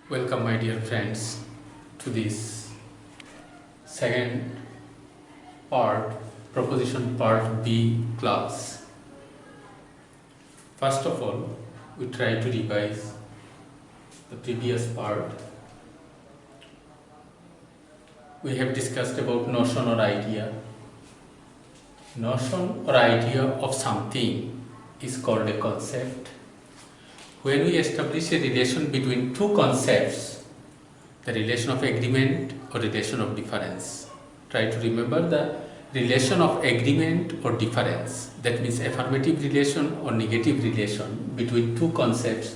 Welcome, my dear friends, to this second part, proposition part B class. First of all, we try to revise the previous part. We have discussed about notion or idea. Notion or idea of something is called a concept. When we establish a relation between two concepts, the relation of agreement or relation of difference, try to remember the relation of agreement or difference, that means affirmative relation or negative relation between two concepts,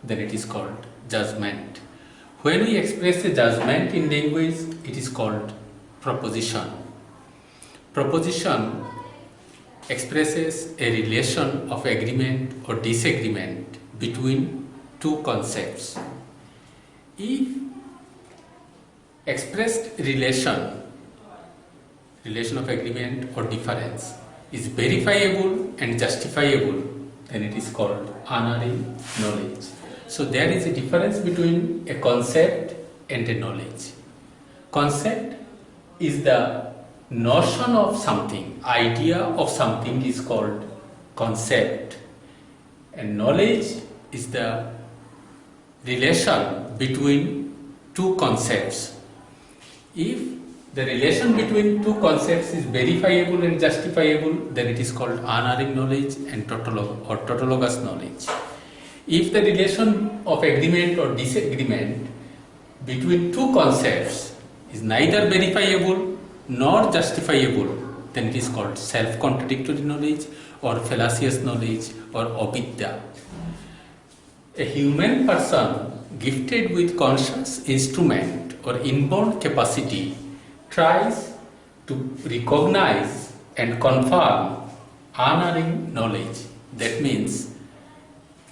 then it is called judgment. When we express a judgment in language, it is called proposition. Proposition expresses a relation of agreement or disagreement between two concepts. If expressed relation of agreement or difference is verifiable and justifiable, then it is called unerring knowledge. So there is a difference between a concept and a knowledge. Concept is the notion of something, idea of something is called concept, and knowledge is the relation between two concepts. If the relation between two concepts is verifiable and justifiable, then it is called unerring knowledge and tautologous knowledge. If the relation of agreement or disagreement between two concepts is neither verifiable nor justifiable, then it is called self-contradictory knowledge or fallacious knowledge or avidya. A human person gifted with conscious instrument or inborn capacity tries to recognize and confirm unerring knowledge. That means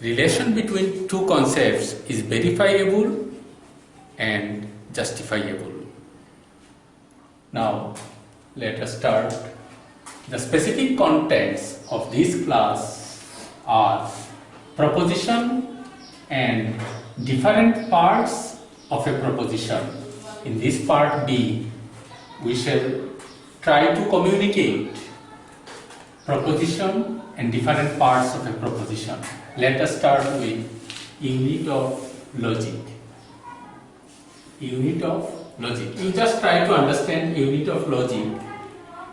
relation between two concepts is verifiable and justifiable. Now let us start. The specific contents of this class are proposition and different parts of a proposition. In this part B, we shall try to communicate proposition and different parts of a proposition. Let us start with unit of logic. Unit of logic. You just try to understand unit of logic,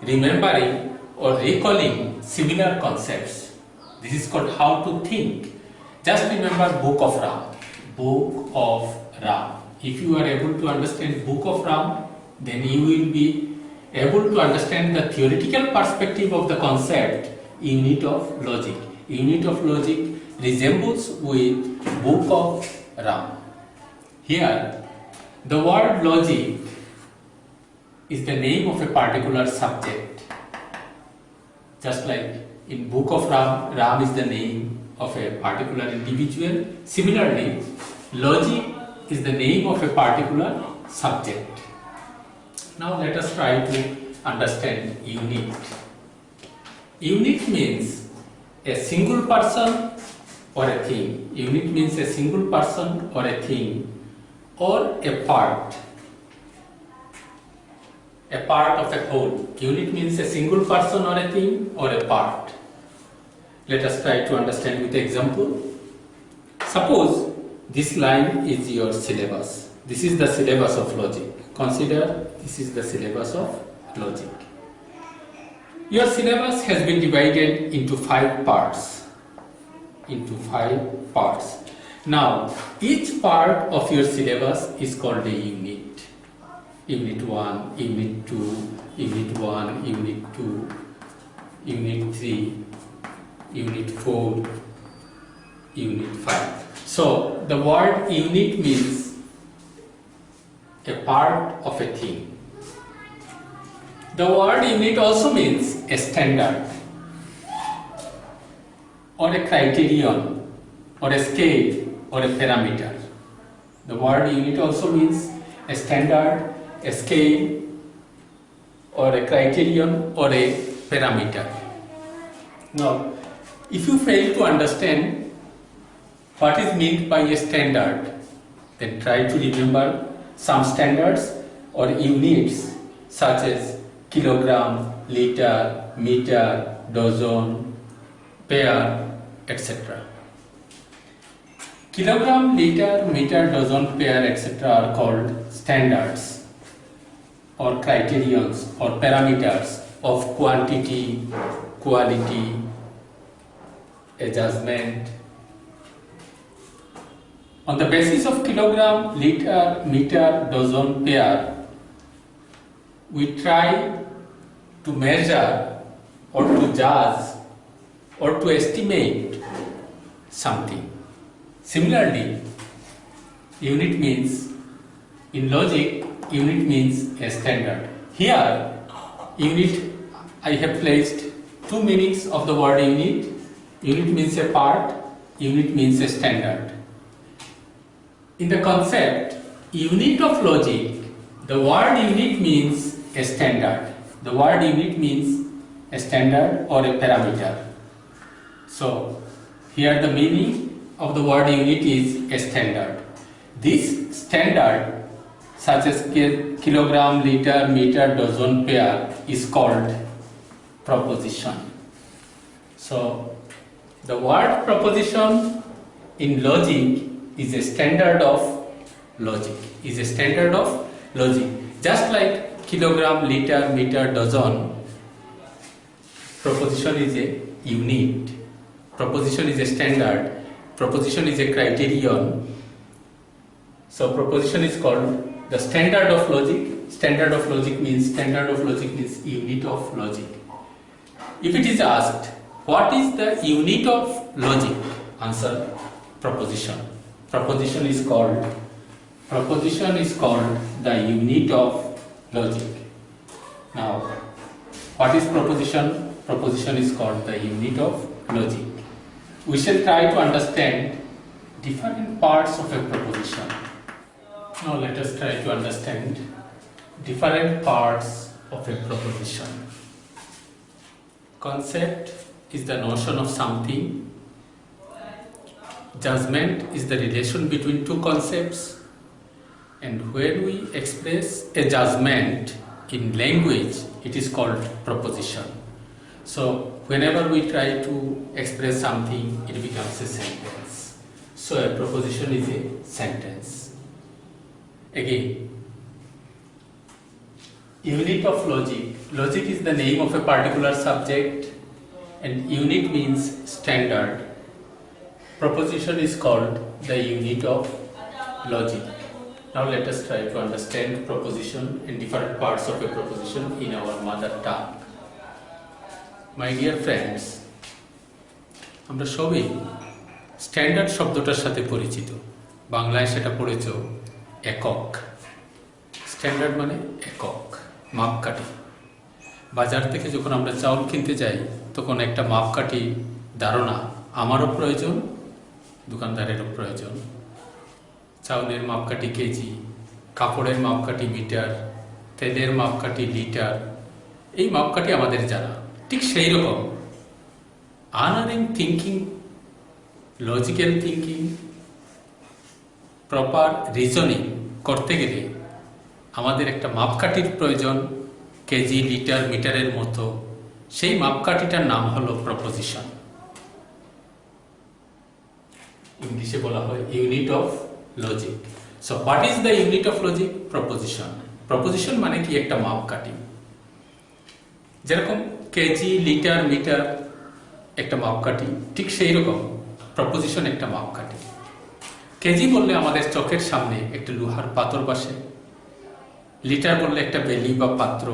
remembering or recalling similar concepts. This is called how to think. Just remember Book of Ram. Book of Ram. If you are able to understand Book of Ram, then you will be able to understand the theoretical perspective of the concept unit of logic. Unit of logic resembles with Book of Ram. Here, the word logic is the name of a particular subject. Just like in Book of Ram, Ram is the name of a particular individual. Similarly, logic is the name of a particular subject. Now let us try to understand unit. Unit means a single person or a thing. Unit means a single person or a thing or a part of a whole. Unit means a single person or a thing or a part. Let us try to understand with example. Suppose this line is your syllabus. This is the syllabus of logic. Consider this is the syllabus of logic. Your syllabus has been divided into 5 parts. Now, each part of your syllabus is called a unit. Unit 1, Unit 2, Unit 1, Unit 2, Unit 3, Unit 4, Unit 5. So, the word unit means a part of a thing. The word unit also means a standard or a criterion or a scale or a parameter. The word unit also means a standard, a scale or a criterion or a parameter. Now, if you fail to understand what is meant by a standard, Then try to remember some standards or units such as kilogram, liter, meter, dozen, pair, etc. Kilogram, liter, meter, dozen, pair, etc. are called standards or criterions or parameters of quantity, quality, adjustment. On the basis of kilogram, liter, meter, dozen, pair, we try to measure or to judge or to estimate something. Similarly, unit means, in logic, unit means a standard. Here, unit, I have placed two meanings of the word unit. Unit means a part, unit means a standard. In the concept, unit of logic, the word unit means a standard. The word unit means a standard or a parameter. So, here the meaning of the word unit is a standard. This standard, such as kilogram, liter, meter, dozen, pair, is called proposition. So, the word proposition in logic is a standard of logic. Just like kilogram, liter, meter, dozen, proposition is a unit. Proposition is a standard. Proposition is a criterion. So proposition is called the standard of logic. Standard of logic means unit of logic. If it is asked, what is the unit of logic? Answer, proposition. Proposition is called the unit of logic. Now, what is proposition? Proposition is called the unit of logic. We shall try to understand different parts of a proposition. Now let us try to understand different parts of a proposition. Concept is the notion of something. Judgment is the relation between two concepts. And when we express a judgment in language, it is called proposition. So whenever we try to express something, it becomes a sentence. So a proposition is a sentence. Again, unit of logic. Logic is the name of a particular subject and unit means standard. Proposition is called the unit of logic. Now let us try to understand proposition and different parts of a proposition in our mother tongue. My dear friends, আমরা সবাই standard শব্দটার সাথে পরিচিত। বাংলায় সেটা পড়েছ একক। Standard মানে একক, মাপকাঠি। বাজার থেকে যখন আমরা চাউল কিনতে যাই তখন একটা মাপকাঠি ধারণা আমারও প্রয়োজন, দোকানদারেরও প্রয়োজন। চাউলের মাপকাঠি কেজি, কাপড়ের মাপকাঠি মিটার, তেলের মাপকাঠি লিটার, এই মাপকাঠি আমাদের জানা। ঠিক সেই রকম unerring thinking, logical thinking, proper reasoning করতে গেলে আমাদের একটা মাপকাঠির প্রয়োজন, কেজি, লিটার, মিটারের মতো। সেই মাপকাঠিটার নাম হলো প্রপোজিশন। ইংলিশে বলা হয় unit of logic. So what is the unit of logic? Proposition. Proposition মানে কি? একটা মাপকাঠি। যেরকম কেজি, লিটার, মিটার একটা মাপকাঠি, ঠিক সেই রকম প্রপোজিশন একটা মাপকাঠি। কেজি বললে আমাদের চোখের সামনে একটা লোহার পাথর বসে, লিটার বললে একটা বেলি বা পাত্র,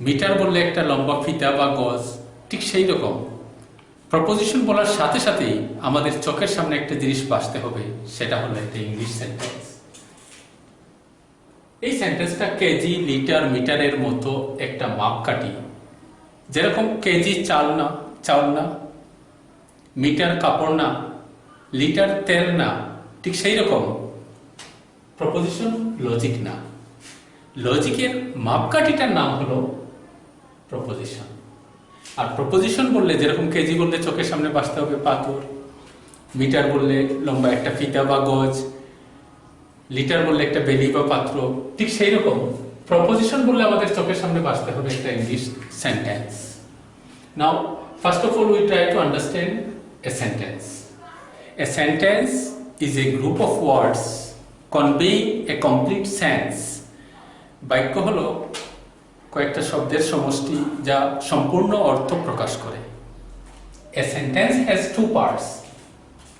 মিটার বললে একটা লম্বা ফিতা বা গজ। ঠিক সেই রকম প্রপোজিশন বলার সাথে সাথেই আমাদের চোখের সামনে একটা জিনিস বাসতে হবে, সেটা হলো একটা ইংলিশ সেন্টেন্স। এই সেন্টেন্সটা কেজি, লিটার, মিটারের মতো একটা মাপকাঠি। যেরকম কেজি চাল না, মিটার কাপড় না, লিটার তেল না, ঠিক সেই রকম প্রপোজিশন লজিক না। লজিকের মাপকাঠিটার নাম হলো প্রপোজিশন। আর প্রপোজিশন বললে যেরকম কেজি বললে চোখের সামনে বাসতে হবে পাথর, মিটার বললে লম্বা একটা ফিতা বা গজ, লিটার বললে একটা বেলি বা পাত্র, ঠিক সেই রকম প্রপোজিশন বললে আমাদের চোখের সামনে বাঁচতে হবে একটা English sentence. Now first of all we try to understand a sentence. A sentence is a group of words conveying A complete sense. বাক্য হলো কয়েকটা শব্দের সমষ্টি যা সম্পূর্ণ অর্থ প্রকাশ করে। A sentence has to parts.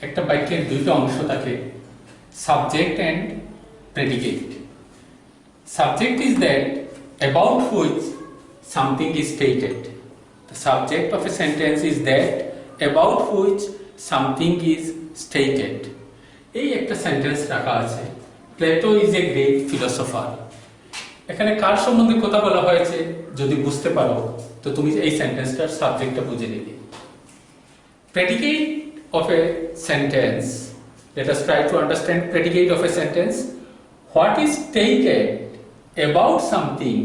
একটা বাক্যের দুইটা অংশ থাকে, subject and predicate. Subject is that about which something is stated. The subject of a sentence is that about which something is stated. এই একটা সেন্টেন্স রাখা আছে, Plato is a great philosopher. এখানে কার সম্বন্ধে কথা বলা হয়েছে যদি বুঝতে পারো তো তুমি এই সেন্টেন্সটার সাবজেক্টটা বুঝে নিবে। Predicate of a sentence, let us try to understand predicate of a sentence. What is stated about something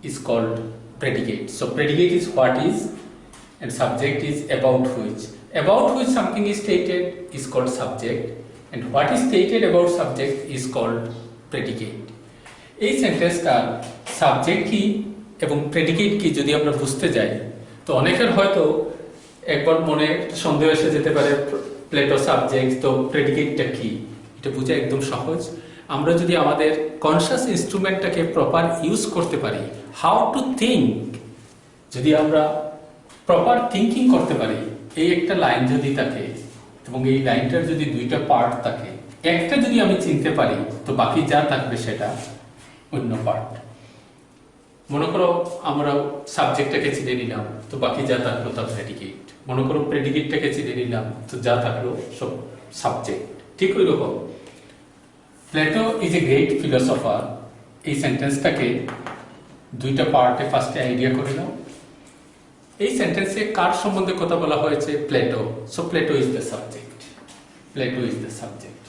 is called predicate. So predicate is what is and subject is about which. About which something is stated is called subject and what is stated about subject is called predicate. এই সেন্টেন্সটার subject কি এবং predicate কি যদি আমরা বুঝতে যাই তো অনেকের হয়তো একবার মনে সন্দেহ এসে যেতে পারে, প্লেটো সাবজেক্ট তো প্রেডিকেটটা কি। এটা বোঝা একদম সহজ। আমরা যদি আমাদের কনশাস ইনস্ট্রুমেন্টটাকে প্রপার ইউজ করতে পারি, হাউ টু থিঙ্ক, যদি আমরা প্রপার থিঙ্কিং করতে পারি, এই একটা লাইন যদি থাকে এবং এই লাইনটার যদি দুইটা পার্ট থাকে, একটা যদি আমি চিনতে পারি তো বাকি যা থাকবে সেটা অন্য পার্ট। মনে করো আমরা সাবজেক্টটাকে চিনে নিলাম তো বাকি যা থাকলো তা প্রেডিকেট। মনে করো প্রেডিকেটটাকে চিনে নিলাম তো যা থাকলো সব সাবজেক্ট। ঠিক ওই রকম Plato is a great philosopher, এই সেন্টেন্সটাকে দুইটা পার্টে ফার্স্টে আইডিয়া করে নাও। এই সেন্টেন্সে কার সম্বন্ধে কথা বলা হয়েছে? Plato. So Plato is the subject, Plato is the subject.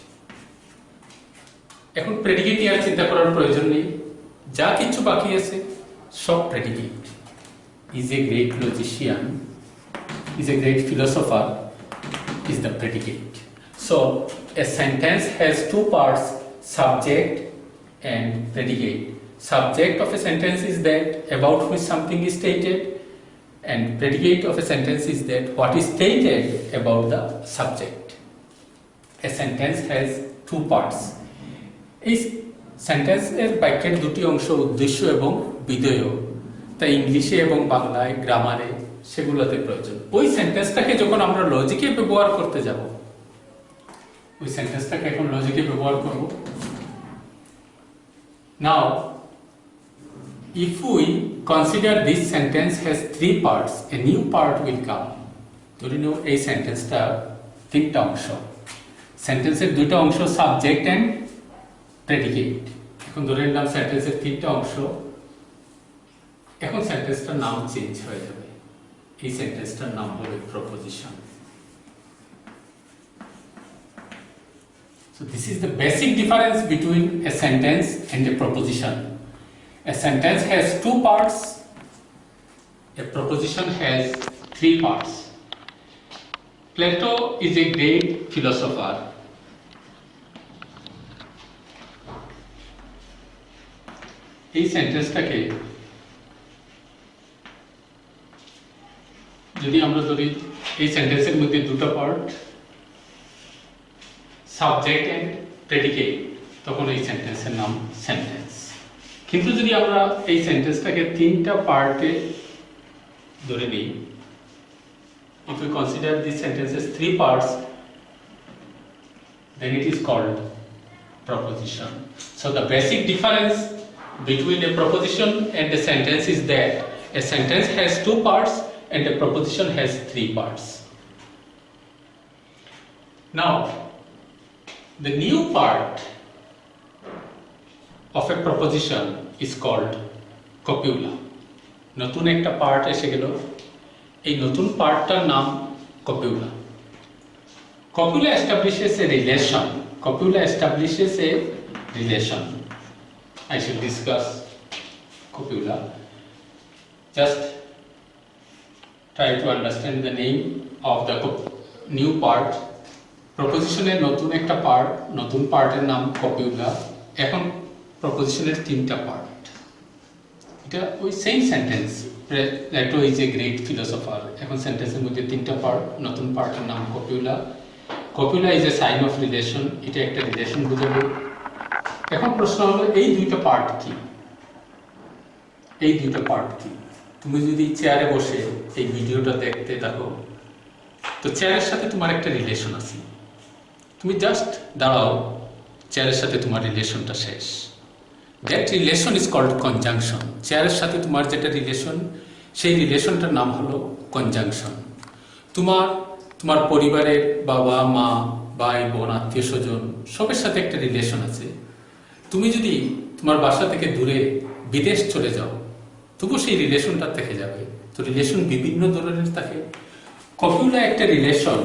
এখন প্রেডিকেট আর চিন্তা করার প্রয়োজন নেই, যা কিছু বাকি আছে সব predicate. Is a great logician, is a great philosopher is the predicate. So a sentence has two parts, subject and predicate. Subject of a sentence is that about which something is stated and predicate of a sentence is that what is stated about the subject. A sentence has two parts. এই সেন্টেন্সের বাক্যের দুটি অংশ উদ্দেশ্য এবং বিধেয়, তাই ইংলিশে এবং বাংলায় গ্রামারে সেগুলোতে প্রয়োজন। ওই সেন্টেন্সটাকে যখন আমরা লজিকে ব্যবহার করতে যাব, ওই সেন্টেন্সটাকে এখন লজিকে ব্যবহার করব। নাও if we consider this sentence has three parts, a new part will come. ধরে নাও এই সেন্টেন্সটা তিনটা অংশ, সেন্টেন্সের দুইটা অংশ সাবজেক্ট এন্ড প্রেডিকেট। এখন ধরে নিলাম সেন্টেন্সের তিনটা অংশ, এখন সেন্টেন্সটার নাম চেঞ্জ হয়ে যাবে। এই সেন্টেন্সটার নাম হবে proposition. So this is the basic difference between a sentence and a proposition. A sentence has two parts, a proposition has three parts. Plato is a great philosopher. এই সেন্টেন্সটাকে যদি আমরা ধরি, এই সেন্টেন্সের মধ্যে দুটো পার্ট সাবজেক্ট এন্ড প্রেডিকেট, তখন এই সেন্টেন্সের নাম সেন্টেন্স। কিন্তু যদি আমরা এই সেন্টেন্সটাকে তিনটা পার্টে ধরে নিই, if we consider this sentence as three parts, then it is called proposition. So the basic difference between a proposition and a sentence is that a sentence has two parts and a proposition has three parts. Now, the new part of a proposition is called copula. নতুন একটা part এসে গেল, এই নতুন পার্টটার নাম copula. Copula establishes a relation. Copula establishes a relation. I shall discuss copula. Just try to understand the name of the new part. প্রপোজিশনের নতুন একটা part, নতুন পার্টের নাম কপিউলা। এখন প্রপোজিশনের তিনটা পার্ট, এটা ওই same sentence, Plato is a great philosopher. এখন সেন্টেন্সের মধ্যে তিনটা পার্ট, নতুন পার্টের নাম copula. Copula is a sign of relation, এটা একটা রিলেশন বোঝাবে। এখন প্রশ্ন হলো এই দুইটা পার্ট কি, এই দুইটা পার্ট কি? তুমি যদি চেয়ারে বসে এই ভিডিওটা দেখতে থাকো, তো চেয়ারের সাথে তোমার একটা রিলেশন আছে, তুমি জাস্ট দাঁড়াও, চেয়ারের সাথে তোমার রিলেশনটা শেষ। That relation is called conjunction. চেয়ারের সাথে তোমার যেটা রিলেশন, সেই রিলেশনটার নাম হলো কনজাংশন। তোমার পরিবারের বাবা মা ভাই বোন আত্মীয় স্বজন সবের সাথে একটা রিলেশন আছে। তুমি যদি তোমার বাসা থেকে দূরে বিদেশ চলে যাও, তবু সেই রিলেশনটা থেকে যাবে। তো রিলেশন বিভিন্ন ধরনের থাকে। কপিউলা একটা রিলেশন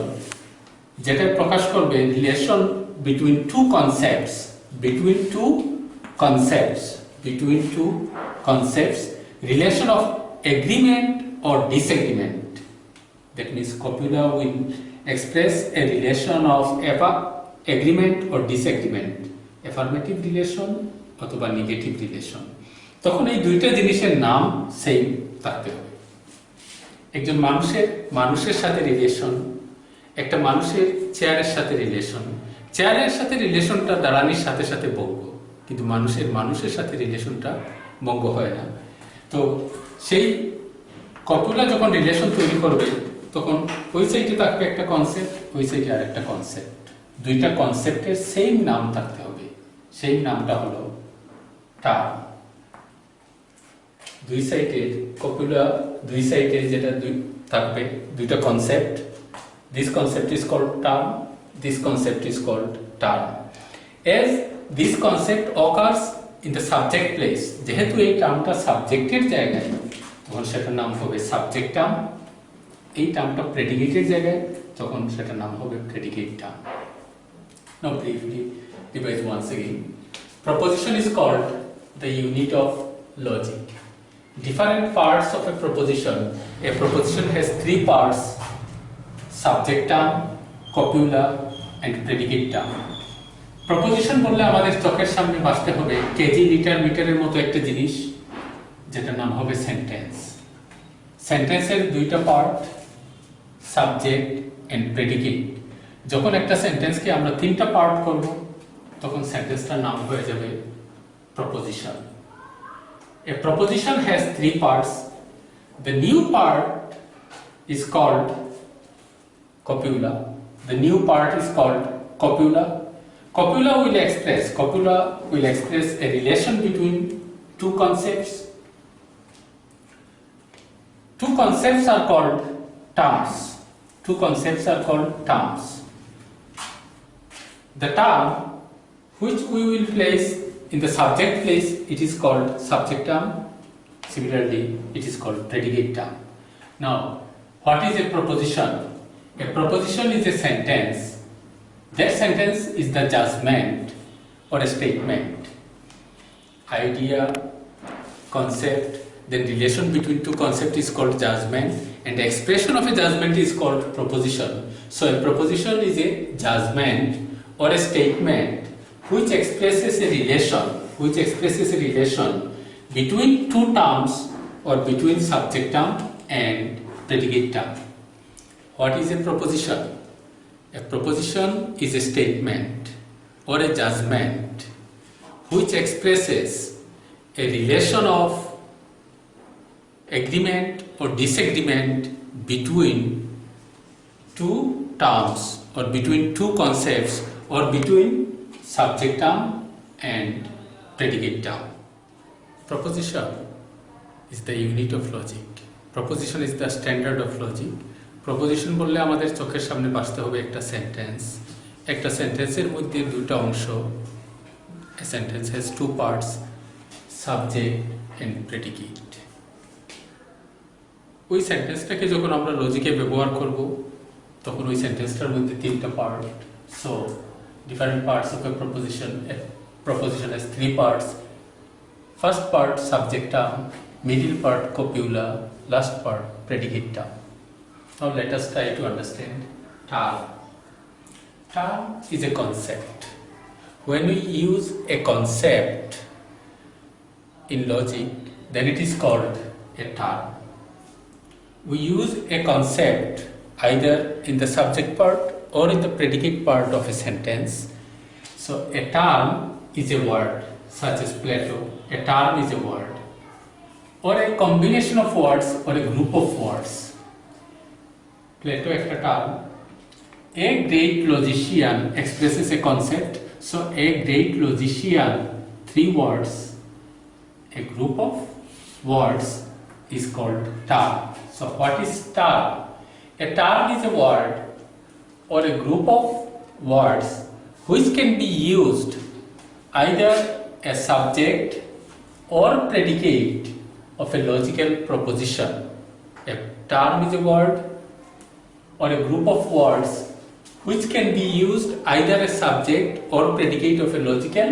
যেটা প্রকাশ করবে relation between two concepts, relation of agreement or disagreement. That means copula will express a relation of agreement or disagreement, affirmative relation অথবা নেগেটিভ রিলেশন। তখন এই দুইটা জিনিসের নাম সেম থাকতে হবে। একজন মানুষের সাথে রিলেশন, একটা মানুষের চেয়ারের সাথে রিলেশন। চেয়ারের সাথে রিলেশনটা দাঁড়ানির সাথে সাথে ভঙ্গ, কিন্তু মানুষের সাথে রিলেশনটা ভঙ্গ হয় না। তো সেই কপিউলা যখন রিলেশন তৈরি করবে, তখন ওই সাইডে থাকবে একটা কনসেপ্ট, ওই সাইডে আর একটা কনসেপ্ট। দুইটা কনসেপ্টের সেম নাম থাকতে হবে, সেই নামটা হলো টার্ম। দুই সাইডে কপিউলা, দুই সাইডে যেটা থাকবে দুইটা concept, this concept is called term, this concept is called term. As this concept occurs in the subject place, যেহেতু এই টার্মটা সাবজেক্টের জায়গায়, তখন সেটার নাম হবে সাবজেক্ট টার্ম। এই টার্মটা প্রেডিকেটের জায়গায়, তখন সেটার নাম হবে predicate term. Now briefly revise once again. Proposition is called the unit of logic. Different parts of a proposition has three parts: subject term, copula and predicate term. Proposition বললে আমাদের চোখের সামনে বাঁচতে হবে কেজি লিটার মিটারের মতো একটা জিনিস, যেটার নাম হবে সেন্টেন্স। সেন্টেন্সের দুইটা পার্ট, সাবজেক্ট এন্ড প্রেডিকেট। যখন একটা সেন্টেন্সকে আমরা তিনটা পার্ট করব, তখন সেন্টেন্সটার নাম হয়ে যাবে proposition. A proposition has three parts. The new part is called copula. The new part is called copula. Copula will express a relation between two concepts. Two concepts are called terms. The term which we will place in the subject place, it is called subject term. Similarly, it is called predicate term. Now, what is a proposition? A proposition is a sentence. That sentence is the judgment or a statement. Idea, concept, then relation between two concepts is called judgment, and the expression of a judgment is called proposition. So a proposition is a judgment or a statement which expresses a relation between two terms or between subject term and predicate term. What is a proposition? A proposition is a statement or a judgment which expresses a relation of agreement or disagreement between two terms or between two concepts or between subject term and predicate term. Proposition is the unit of logic. Proposition is the standard of logic. Proposition বললে আমাদের চোখের সামনে বাঁচতে হবে একটা sentence. একটা সেন্টেন্সের মধ্যে দুটো অংশ। A sentence has two parts, subject and predicate. ওই সেন্টেন্সটাকে যখন আমরা লজিকে ব্যবহার করব, তখন ওই সেন্টেন্সটার মধ্যে তিনটা part. So different parts of a proposition has three parts. First part subject term, middle part copula, last part predicate term. Now let us try to understand term. Term is a concept When we use a concept in logic, then it is called a term. We use a concept either in the subject part or in the predicate part of a sentence. So a term is a word, such as Plato. A term is a word, or a combination of words or a group of words. Plato একটা term. A great logician expresses a concept. So a great logician, 3 words, a group of words is called term. So what is term? A term is a word or a group of words which can be used either as subject or predicate of a logical proposition. A term is a word or a group of words which can be used either as subject or predicate of a logical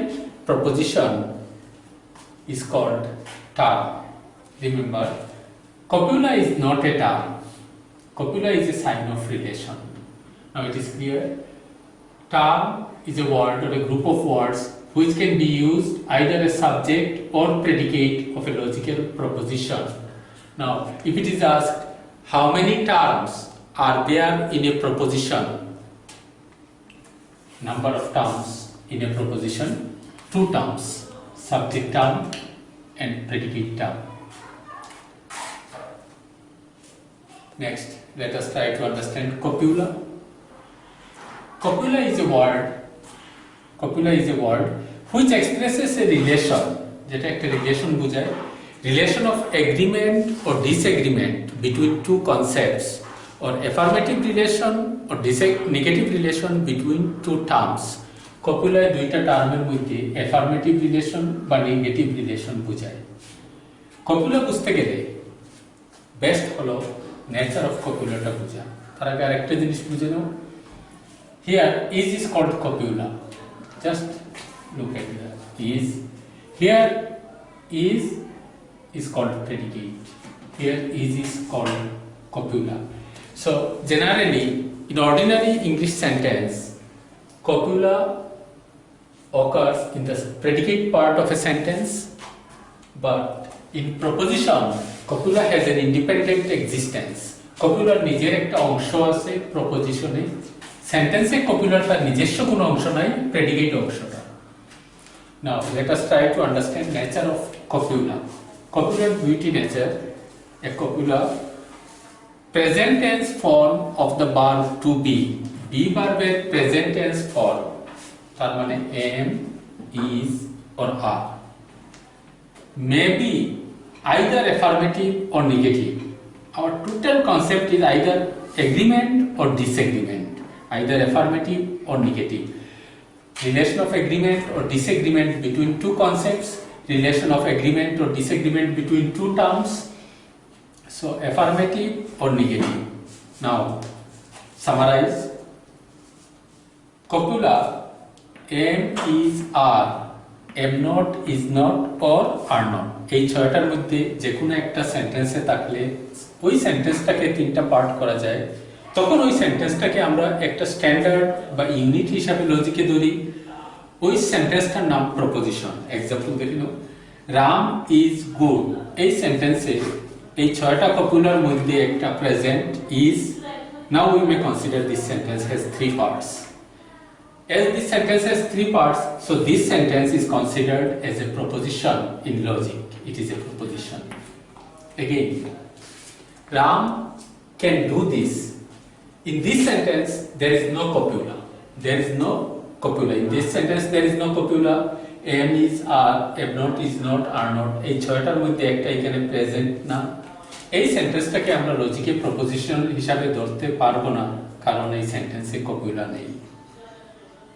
proposition is called term. Remember, copula is not a term. Copula is a sign of relation. Now it is clear. Term is a word or a group of words which can be used either as subject or predicate of a logical proposition. Now, if it is asked how many terms are there in a proposition, number of terms in a proposition, 2 terms, subject term and predicate term. Next, let us try to understand copula. Copula is a word which expresses a relation, যেটা একটা relation বোঝায়, relation of agreement or disagreement between 2 concepts, or affirmative relation or negative relation between 2 terms. Copula দুইটা টার্মের মধ্যে affirmative relation বা negative relation বোঝায়। copula বুঝতে গেলে বেস্ট হলো নেচার অফ কপুলাটা বোঝা। তার আগে আরেকটা জিনিস বুঝে নাও। Here is called copula. Just look at that. Here is called predicate. Here is called copula. So generally, in ordinary English sentence, copula occurs in the predicate part of a sentence, but in proposition, copula has an independent existence. Copula নিজের একটা অংশ আছে প্রপোজিশনে, সেন্টেন্সে কপুলার তার নিজস্ব কোনো অংশ নাই, প্রেডিকেট অংশটা। Now let us try to understand nature of copula. Copula দুইটি nature. A copula, present tense form of the verb to be. Be verb-এর present tense form, তার মানে am, is or are, may be either affirmative or negative. Our total concept is either agreement or disagreement, either affirmative or negative. Relation of agreement or disagreement between 2 concepts, relation of agreement or disagreement between 2 terms. So affirmative or negative. Now summarize. Copula, am, is, are, am not, is not or are not, এই 6টার মধ্যে যে কোনো একটা সেন্টেন্সে থাকলে ওই সেন্টেন্সটাকে 3টা part করা যায়, তখন ওই সেন্টেন্সটাকে আমরা একটা স্ট্যান্ডার্ড বা ইউনিট হিসাবে লজিকে ধরি। ওই সেন্টেন্সটার নাম প্রপোজিশন। এক্সাম্পল দেখে নাও, রাম ইজ গুড। এই সেন্টেন্সে এই 6টা কপুলার মধ্যে একটা present is. Now we may consider this sentence has 3 parts. As this sentence has 3 parts, so this sentence is considered as a proposition in logic. It is a proposition. Again, Ram can do this. In this sentence, there is no copula. There is no copula. In this sentence, there is no copula. Am, is, are, am not, is not, are not. এই 6টার মধ্যে একটা এখানে present না। এই সেন্টেন্সটাকে আমরা লজিকে proposition হিসাবে ধরতে পারবো না, কারণ এই সেন্টেন্সে কপুলা নেই।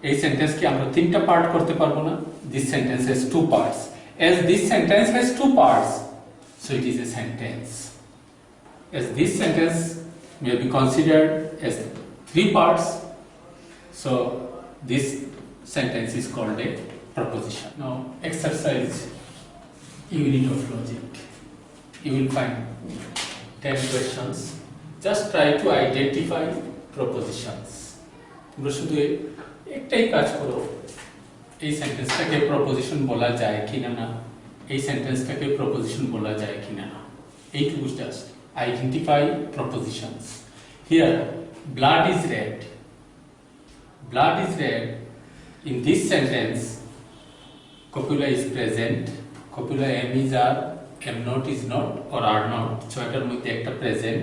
এই সেন্টেন্সকে আমরা 3টা পার্ট করতে পারবো না। This sentence has 2 parts. As this sentence has 2 parts, so it is a sentence. As this sentence may be considered as 3 parts, so this sentence is called a proposition. Now exercise unit of logic. You will find 10 questions. Just try to identify propositions. তোমরা শুধু একটাই কাজ করো, এই সেন্টেন্সটাকে proposition বলা যায় কিনা না, এই সেন্টেন্সটাকে প্রপোজিশন বলা যায় কিনা না, এইটুকু just identify প্রপোজিশনস। Here blood is red, blood is red. In this sentence, copula is present, copula am is are, am not is not, or are not, ছয়টার মধ্যে একটা present.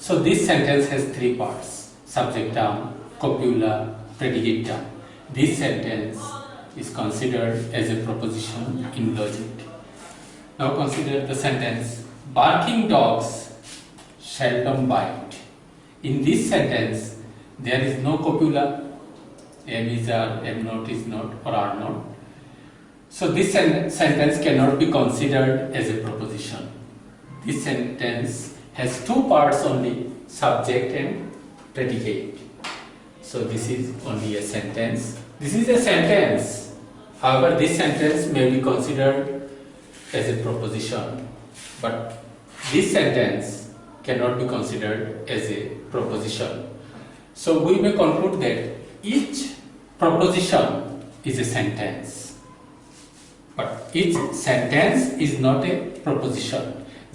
So this sentence has three parts: subject term, copula, predicate term. This sentence is considered as a proposition in logic. Now consider the sentence: barking dogs seldom bite. In this sentence, there is no copula, am is are, am not is not, or are not. So this sentence cannot be considered as a proposition. This sentence has two parts only: subject and predicate. So this is only a sentence. This is a sentence. However, this sentence may be considered as a proposition, but this sentence cannot be considered as a proposition. So we may conclude that each proposition is a sentence, but each sentence is not a proposition.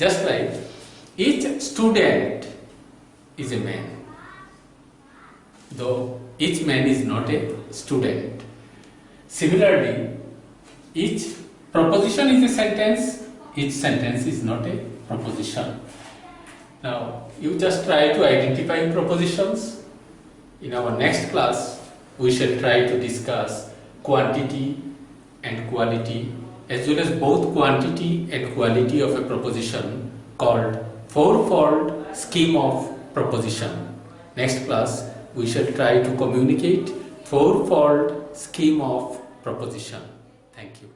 Just like each student is a man, though each man is not a student. Similarly, each proposition is a sentence, each sentence is not a proposition. Now, you just try to identify propositions. In our next class, we shall try to discuss quantity and quality, as well as both quantity and quality of a proposition called fourfold scheme of proposition. Next class, we shall try to communicate fourfold scheme of proposition. Thank you.